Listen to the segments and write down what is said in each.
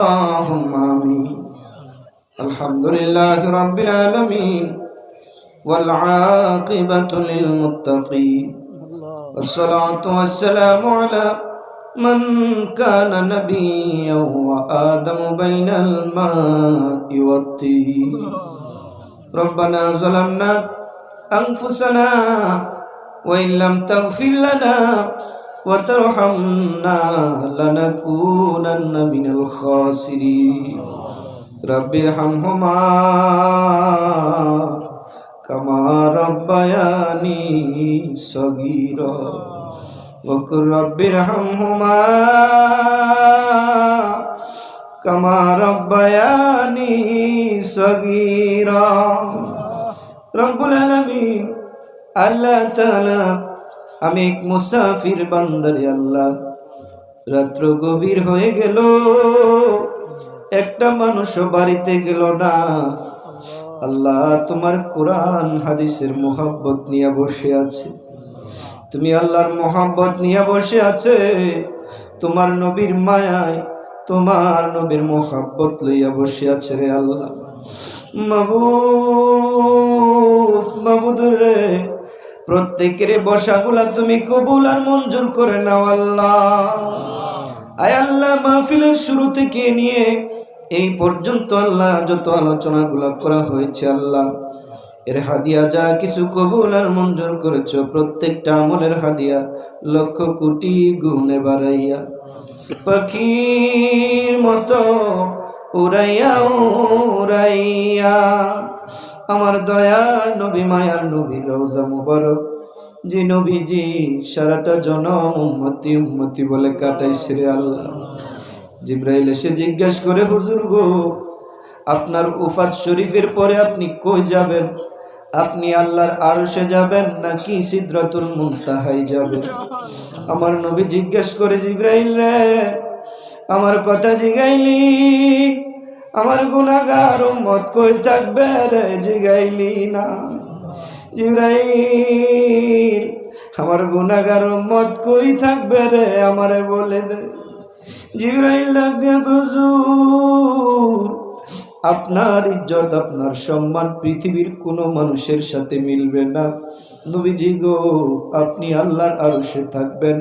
اللهم آمين. الحمد لله رب العالمين والعاقبة للمتقين والصلاة والسلام على من كان نبيا وآدم بين الماء والطين. ربنا ظلمنا أنفسنا وإن لم تغفر لنا وترحمنا لنكونن من الخاسرين. رب ارحمهما كما ربياني صغيرا وقل رب ارحمهما كما ربياني صغيرا. রব্বুল আলামিন আল্লাহ তাআলা, আমি এক মুসাফির বান্দারে আল্লাহ, রাত্র গভীর হয়ে গেল, একটা মানুষও বাড়িতে গেল না। আল্লাহ তোমার কোরআন হাদিসের মোহাব্বত নিয়ে বসে আছে, তুমি আল্লাহর মোহাব্বত নিয়ে বসে আছে, তোমার নবীর মায়ায় তোমার নবীর মোহাব্বত লইয়া বসে আছে রে আল্লাহ। মাবুদ রে, প্রত্যেকের বসাগুলা তুমি কবুল আর মঞ্জুর করে নাও আল্লাহ। আয় আল্লাহ, মাহফিলের শুরু থেকে নিয়ে এই পর্যন্ত আল্লাহ যত আলোচনাগুলো করা হয়েছে আল্লাহ, এর হাদিয়া যা কিছু কবুল আর মঞ্জুর করেছ, প্রত্যেকটা আমলের হাদিয়া লক্ষ কোটি গুণে বাড়াইয়া পাখির মতো উড়াইয়া উড়াইয়া আমার দয়ার নবী মায়ার নবী রওজা মুবারক, যে নবীজি সারাটা জনম উম্মতি উম্মতি বলে কাটাইছে রে আল্লাহ। জিবরাইল এসে জিজ্ঞেস করে, হুজুর গো, আপনার উফাত শরীফের পরে আপনি কই যাবেন? আপনি আল্লাহর আরশে যাবেন নাকি সিদরাতুল মুনতাহায় যাবেন? আমার নবী জিজ্ঞেস করে, জিবরাইল রে, আমার কথা জিগাইলি? আমার গুনাহগার উম্মত কই থাকবে রে? জিগাইলি না। জিবরাইল, আমার গুনাহগার উম্মত কই থাকবে রে? আমারে বলে দে। জিবরাইল ডাক দিয়া, হুজুর, আপনার ইজ্জত আপনার সম্মান পৃথিবীর কোনো মানুষের সাথে মিলবে না। নবীজি গো, আপনি আল্লাহর আরশে থাকবেন,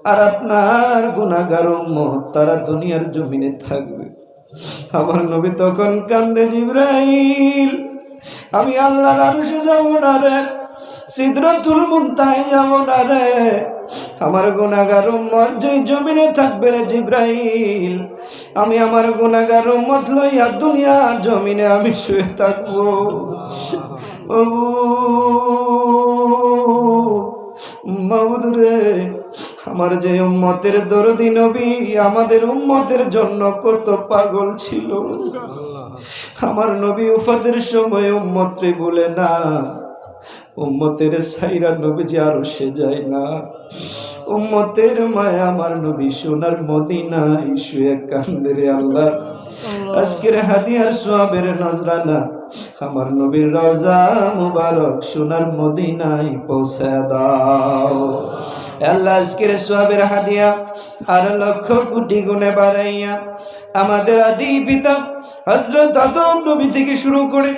আর আপনার গুনাহগার উম্মত তারা দুনিয়ার জমিনে থাকবে। আমার নবী তখন কান্দে, জিবরাইল, আমি আল্লাহর আরশে যাব না রে, সিদরাতুল মুনতাহায় যাব না রে, আমার গুনাহগার উম্মত যেই জমিনে থাকবে রে জিবরাইল, আমি আমার গুনাহগার উম্মত লইয়া দুনিয়ার জমিনে আমি শুয়ে থাকবো। মাবুদ রে, আমার যে উম্মতের দরদি নবী আমাদের উম্মতের জন্য কত পাগল ছিল। আমার নবী উফাতের সময় উম্মত রে বলে না, উম্মতের সাইরা নবীজি আরশে যায় না। উম্মতের মায়া আমার নবী সোনার মদিনায় শুয়ে কান্দে রে আল্লাহ। আজকের হাদিয়ার সোয়াবের নজরানা আমার নবীর রওজা মুবারক সোনার মদিনায় পৌঁছায় দাও আল্লাহ। আজকের সোয়াবের হাদিয়া আর লক্ষ কোটি গুণে বাড়াইয়া আমাদের আদি পিতা হযরত আদম নবী থেকে শুরু করে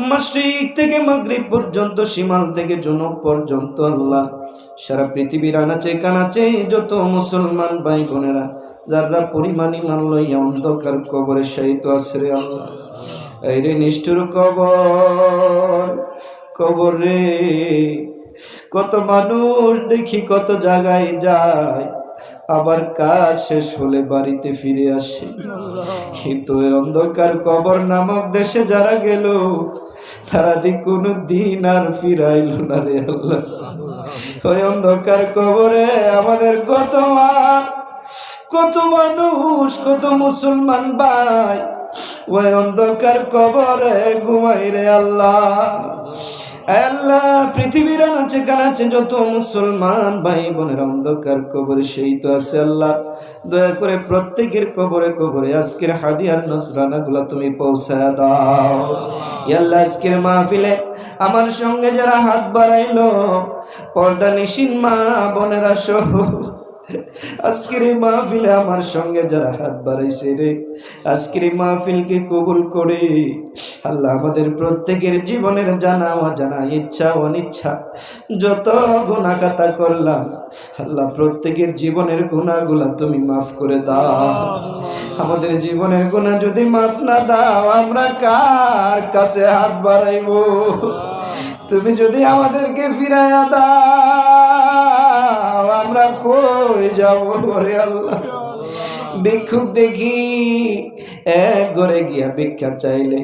মাশরিক থেকে মাগরিব পর্যন্ত, শিমাল থেকে জুনুব পর্যন্ত আল্লাহ, সারা পৃথিবীর আনাচে কানাচে যত মুসলমান ভাই বোনেরা যারা পরিমাণ ঈমান লইয়া অন্ধকার কবরে শায়িত আছে রে আল্লাহ। এই রে নিষ্ঠুর কবর, কবর রে, কত মানুষ দেখি কত জায়গায় যায়, আবার কাজ শেষ হলে বাড়িতে ফিরে আসে, কিন্তু অন্ধকার কবর নামক দেশে যারা গেল তারা কোনো দিন আর ফিরাইল না রে আল্লাহ। ওই অন্ধকার কবরে আমাদের কত মা, কত মানুষ, কত মুসলমান ভাই ওই অন্ধকার কবরে ঘুমাই রে আল্লাহ। আল্লাহ, পৃথিবীর আনাচে কানাচে যত মুসলমান ভাই বোনের অন্ধকার কবরে সেই তো আছে আল্লাহ। দয়া করে প্রত্যেকের কবরে কবরে আজকের হাদিয়ার নজরানা গুলা তুমি পৌঁছায় দাও আল্লাহ। আজকের মাহফিলে আমার সঙ্গে যারা হাত বাড়াইলো, পর্দা নিশিন মা বোনেরা সহ আজকের এই মাহফিলে আমার সঙ্গে যারা হাত বাড়াইছে রে, আজকের এই মাহফিলকে কবুল করে আল্লাহ আমাদের প্রত্যেকের জীবনের জানা অজানা ইচ্ছা অনিচ্ছা যত গুনাহ খাতা করলাম আল্লাহ প্রত্যেকের জীবনের গুনাহগুলা তুমি মাফ করে দাও। আমাদের জীবনের গুনাহ যদি মাফ না দাও আমরা কার কাছে হাত বাড়াইবো? তুমি যদি আমাদেরকে ফিরাইয়া দাও আমরা কই যাব রে আল্লাহ? ভিক্ষুক দেখি এক ঘরে গিয়া ভিক্ষা চাইলে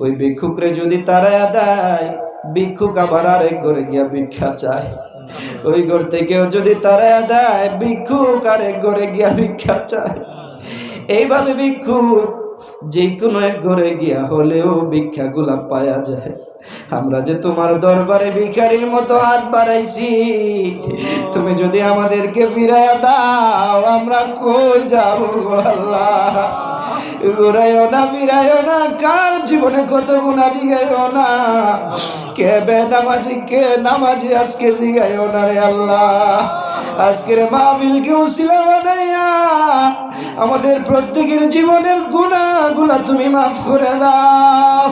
ওই ভিক্ষুকরে যদি তাড়াইয়া দেয় ভিক্ষুক আবার আরেক ঘরে গিয়া ভিক্ষা চায়, ওই ঘর থেকেও যদি তাড়াইয়া দেয় ভিক্ষুক আরেক ঘরে গিয়া ভিক্ষা চায়। এইভাবে ভিক্ষুক যে কোনো এক ঘরে গিয়া হলেও ভিক্ষাগুলা পাওয়া যায়। আমরা যে তোমার দরবারে ভিখারির মতো হাত বাড়াইছি, তুমি যদি আমাদেরকে ফিরাইয়া দাও আমরা কই যাব আল্লাহ? ঘুরাইও না ফিরাইও না, কার জীবনে কত গুনাহ জিগাইও না, কে বেনামাজি কে নামাজি আজকে জিগাইও না রে আল্লাহ। আজকের মাহফিলকে উসিলা বানাইয়া আমাদের প্রত্যেকের জীবনের গুনাহগুলা তুমি মাফ করে দাও।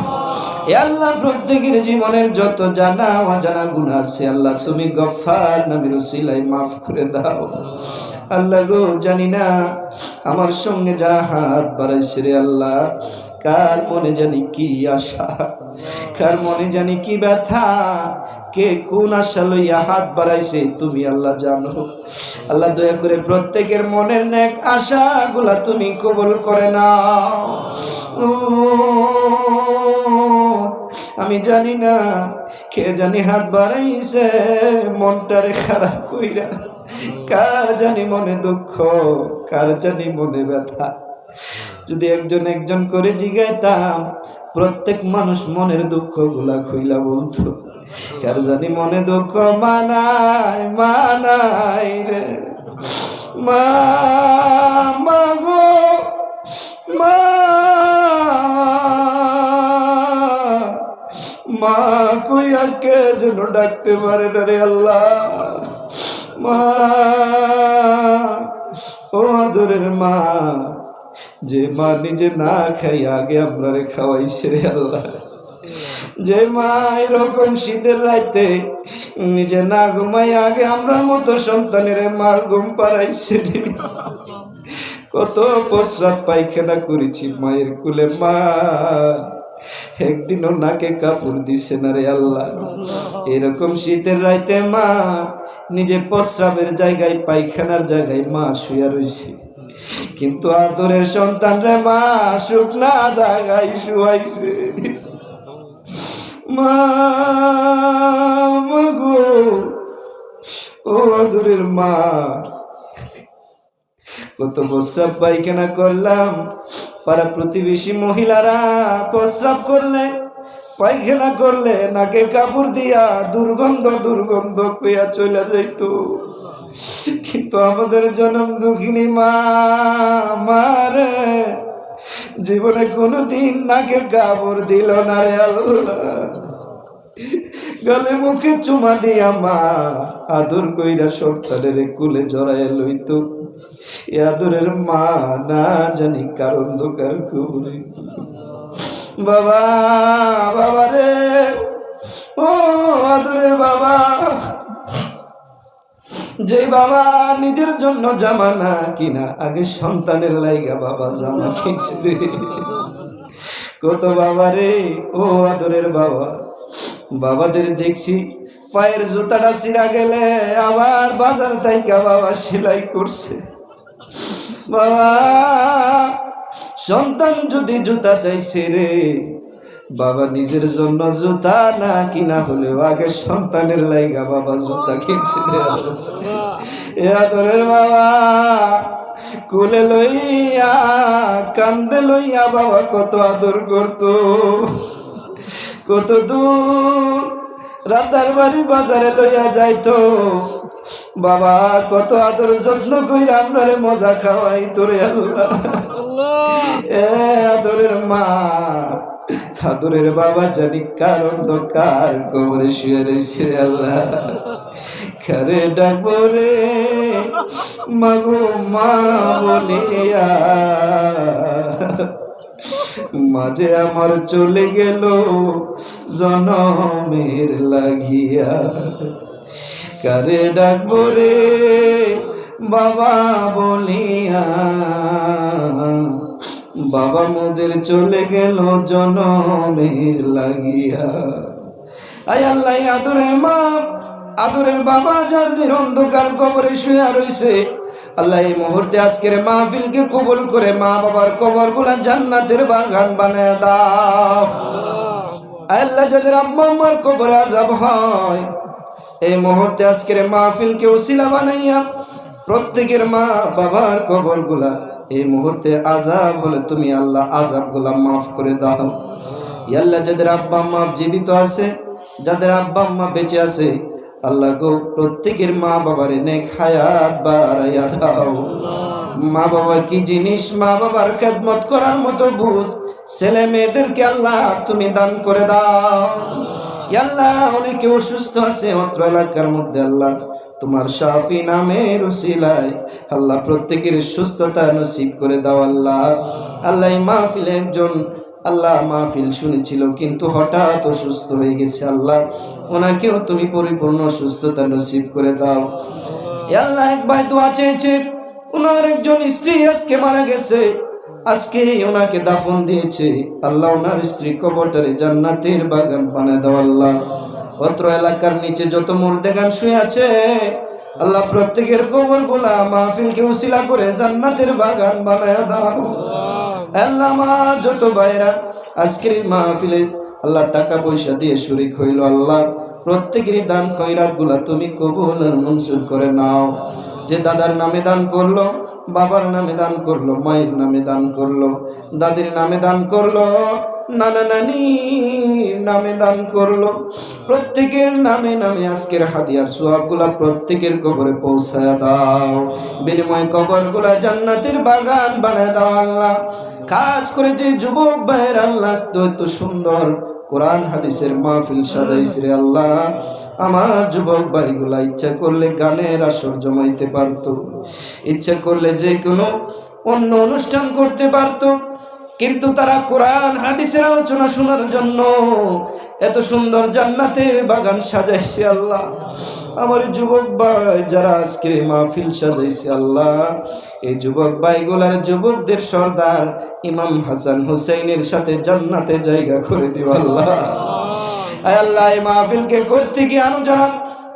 এ আল্লাহ প্রত্যেকের জীবনের যত জানা অজানা গুনাহ আছে আল্লাহ তুমি গফফার নামের উসিলায় মাফ করে দাও। আল্লাহ গো জানি না আমার সঙ্গে যারা হাত বাড়াইছে রে আল্লাহ কার মনে জানি কি আশা, কার মনে জানি কি ব্যথা, কে কোন আশা লইয়া হাত বাড়াইছে তুমি আল্লাহ জানো। আল্লাহ দয়া করে প্রত্যেকের মনের নেক আশাগুলা তুমি কবুল করে নাও। আমি জানি না কে জানি হাত বাড়াইছে মনটারে খারাপ কইরা, কার জানি মনে দুঃখ, কার জানি মনে ব্যথা। যদি একজন একজন করে জিগাইতাম প্রত্যেক মানুষ মনের দুঃখ গুলা খুইলা বলতো। কার জানি মনে দুঃখ মানাই মানাই রে মা, মা গো মা, মা কইয়া কে যেন ডাকতে পারে না রে আল্লাহ। মা ও আদরের মা, যে মা নিজে না খাই আগে আমরা রে খাওয়াইছে রে আল্লাহ, যে মা এরকম শীতের রাইতে নিজে না ঘুমাই আগে আমরার মতো সন্তানের মা ঘুম পাড়াইছে রে। কত প্রস্রাব পায়খানা করেছি মায়ের কুলে, মা একদিনও নাকে কাপড় দিছে না রে আল্লাহ। এরকম শীতের রাইতে মা নিজে প্রস্রাবের জায়গায় পায়খানার জায়গায় মা শুয়া রইছে, কিন্তু আদরের সন্তান রে মা শুকনা জায়গায় শুয়াইছে। মা গো ও আদরের মা, কত প্রস্রাব পায়খানা করলাম, পাড়া প্রতিবেশী মহিলারা প্রস্রাব করলে পায়খানা করলে নাকে কাপড় দিয়া দুর্গন্ধ দুর্গন্ধ কইয়া চলে যাইতো, কিন্তু আমাদের জনম দুঃখিনী মা মারে জীবনে কোনোদিন নাকে কাপড় দিল না রে আল্লাহ। গলে মুখে চুমা দিয়া মা আদর কইরা সন্তানের কুলে জড়াইয়া লইতো। এ আদরের মা না জানি কার অন্ধকার খবরে। বাবা বাবা রে ও আদরের বাবা, যে বাবা নিজের জন্য জামা না কিনা আগে সন্তানের লাইগা বাবা জামা কিনছে রে। কত বাবা রে ও আদরের বাবা, বাবাদের দেখছি পায়ের জুতাটা ছিঁড়া গেলে আবার বাজার থেকে বাবা সেলাই করছে। বাবা সন্তান যদি জুতা চাইছে রে, বাবা নিজের জন্য জুতা না কিনা হলেও আগে সন্তানের লাইগা বাবা জুতা কিনছে রে। এ আদরের বাবা কোলে লইয়া কান্দে লইয়া বাবা কত আদর করতো, কত দূর রাতার বাড়ি বাজারে লইয়া যাইতো বাবা, কত আদর যত্ন কইরা আপনারে মজা খাওয়াই তোরে আল্লাহ। এ আদরের মা আদরের বাবা জানি কার অন্ধকার কবরে শুয়ে রয়েছে আল্লাহ। কারে ডাকবো রে মাগো মা বলিয়া মাঝে আমার চলে গেল জনমের লাগিয়া, কারে ডাকবো রে বাবা বলিয়া, বাবা মোদের চলে গেল জনমের লাগিয়া। আয় আল্লাহ, আদরের মা আদরের বাবা যাদের অন্ধকার কবরে শুয়ে রইছে, আল্লাহ এই মুহূর্তে আজকের মাহফিলকে কবুল করে মা বাবার কবরগুলা জান্নাতের বাগান বানায় দাও। আল্লাহ যাদের আম্মা আম্মার কবরে আযাব হয়, এই মুহূর্তে আজকের মাহফিলকে উসিলা বানাইয়া প্রত্যেকের মা বাবার কবরগুলা এই মুহূর্তে আযাব হলে তুমি আল্লাহ আযাবগুলা মাফ করে দাও। আল্লাহ যাদের আব্বা আম্মা জীবিত আছে, যাদের আব্বা আম্মা বেঁচে আছে, আল্লাহ গো প্রত্যেকের মা বাবার নেক হায়াত বাড়াইয়া দাও। মা বাবা কি জিনিস, মা বাবার খেদমত করার মতো বুঝ ছেলে মেয়েদেরকে আল্লাহ তুমি দান করে দাও। আল্লাহ অনেকে অসুস্থ আছে অত্র এলাকার মধ্যে, আল্লাহ তোমার শাফি নামের উসিলায় আল্লাহ প্রত্যেকের সুস্থতা নসিব করে দাও। আল্লাহ আল্লাহ এই মাহফিলে একজন আল্লাহ মাহফিল শুনেছিল কিন্তু হঠাৎ অসুস্থ হয়ে গেছে, আল্লাহ ওনাকেও তুমি পরিপূর্ণ সুস্থতা নসিব করে দাও। আল্লাহ এক ভাই দোয়া চেয়েছে, ওনার একজন স্ত্রী আজকে মারা গেছে, আজকে ওনাকে দাফন দিয়েছে, আল্লাহ ওনার স্ত্রী কবরটারে জান্নাতের বাগান বানায় দাও। আল্লাহ অত্র এলাকার নিচে যত মুর্দেগান শুয়ে আছে, আল্লাহ প্রত্যেকের কবরগুলা মাহফিলকে উসিলা করে জান্নাতের বাগান বানায় দাও। আল্লাহ আমার যত ভাইরা আজকের এই মাহফিলে আল্লাহ টাকা পয়সা দিয়ে শরীক হইল, আল্লাহ প্রত্যেকেরই দান খয়রাত গুলা তুমি কবুল আর মঞ্জুর করে নাও। যে দাদার নামে দান করলো, বাবার নামে দান করলো, মায়ের নামে দান করলো, দাদির নামে দান করলো, নানা নানির নামে দান করলো, প্রত্যেকের নামে নামে আজকের হাদিয়ার সোয়াবগুলা প্রত্যেকের কবরে পৌঁছায় দাও। বিনিময় কবরগুলা জান্নাতের বাগান বানায় দাও। আল্লাহ কাজ করে যে যুবক ভাইয়ের আল্লাহ তো সুন্দর কোরআন হাদিসের মাহফিল সাজাইছে রে আল্লাহ, আমার যুবক ভাইগুলা ইচ্ছা করলে গানের আসর জমাইতে পারতো, ইচ্ছা করলে যে কোনো অন্য অনুষ্ঠান করতে পারতো, কিন্তু তারা কোরআন হাদিসের আলোচনা শোনার জন্য এত সুন্দর জান্নাতের বাগান সাজাইছে। আল্লাহ আমার যুবক ভাই যারা আজকে মাহফিল সাজাইছে, আল্লাহ এই যুবক ভাইগুলার যুবকদের সর্দার ইমাম হাসান হুসাইনের সাথে জান্নাতে জায়গা করে দিও। আল্লাহ আল্লাহ এই মাহফিলকে করতে গিয়ে আরো যারা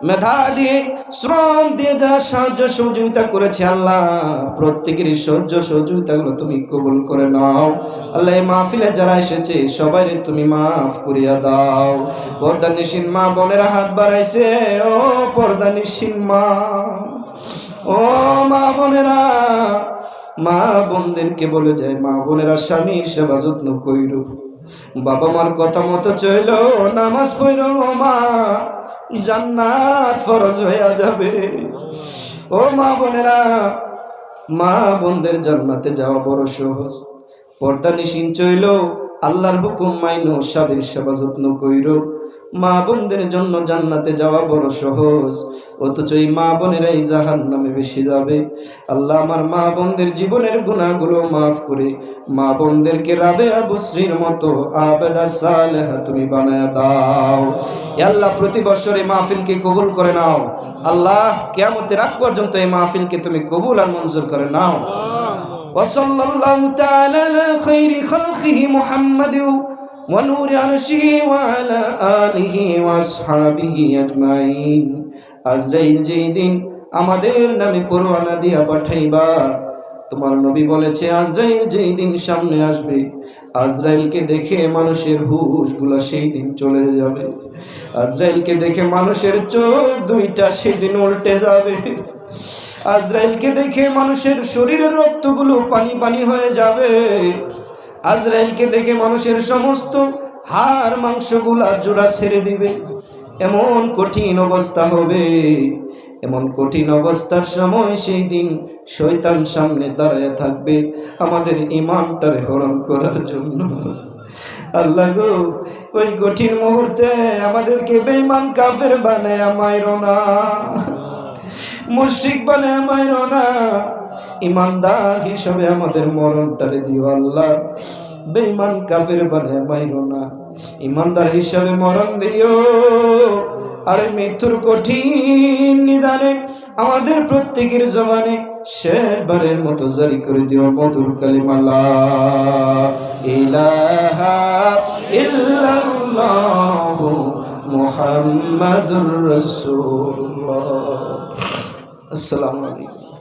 মেধা দিয়ে শ্রম দিয়ে যারা সাহায্য সহযোগিতা করেছে, আল্লাহ প্রত্যেকের সাহায্য সহযোগিতাগুলো তুমি কবুল করে নাও। আল্লাহ এই মাহফিলে যারা এসেছে সবাই তুমি মাফ করিয়া দাও। পর্দানিসীন মা বোনেরা হাত বাড়াইছে, ও পর্দানিসীন মা, ও মা বোনেরা, মা বোনদেরকে বলে যায় মা বোনেরা স্বামীর সেবা যত্ন কইরো, বাবা মার কথা মতো চইল, নামাজ পড়ো মা, জান্নাত ফরজ হয়ে যাবে। ও মা বোনেরা, মা বোনদের জান্নাতে যাওয়া বড় সহজ। পর্দা নিশিন চইল, আল্লাহর হুকুম মাইনো, স্বামীর সেবা যত্ন কইরো, মা বোনদের জন্য জান্নাতে যাওয়া বড় সহজ। অথচ এই মা বোনেরাই জাহান্নামে বেশি যাবে। আল্লাহ আমার মা বোনদের জীবনের গুনাহগুলো মাফ করে মা বোনদেরকে রাবেয়া বুসরির মতো আবেদা সালেহা তুমি বানায় দাও। আল্লাহ প্রতি বছর এই মাহফিলকে কবুল করে নাও। আল্লাহ কিয়ামতের আগ পর্যন্ত এই মাহফিলকে তুমি কবুল আর মঞ্জুর করে নাও। وصلى الله تعالى على خير خلقه محمد ونور عرشه وعلى آله وأصحابه أجمعين। আজরাইল যেই দিন আমাদের নামে পরোয়ানা দিয়া পাঠাইবা, তোমার নবী বলেছে আজরাইল যেই দিন সামনে আসবে, আজরাইলকে দেখে মানুষের হুশগুলা সেই দিন চলে যাবে। আজরাইলকে দেখে মানুষের চোখ দুইটা সেই দিন উল্টে যাবে। আজরাইলকে দেখে মানুষের শরীরের রক্তগুলো পানি পানি হয়ে যাবে। আজরাইলকে দেখে মানুষের সমস্ত হাড় মাংসগুলা জোড়া ছেড়ে দিবে। এমন কঠিন অবস্থা হবে, এমন কঠিন অবস্থার সময় সেই দিন শয়তান সামনে দাঁড়ায় থাকবে আমাদের ঈমানটারে হরণ করার জন্য। আল্লাহ গো, ওই কঠিন মুহূর্তে আমাদেরকে বেঈমান কাফের বানায় মাইরো না। মুশরিক বানায় মাইরো না, ইমানদার হিসাবে আমাদের মরণটারে দিও আল্লাহ। বেঈমান কাফের বানায় মাইরো না, ইমানদার হিসাবে মরণ দিও। আরে মৃত্যুর কঠিন নিদানে আমাদের প্রত্যেকের জবানে শেষবারের মতো জারি করে দিও মধুর কালিমা লা ইলাহা ইল্লাল্লাহু মুহাম্মাদুর রাসূলুল্লাহ। আসসালামু আলাইকুম।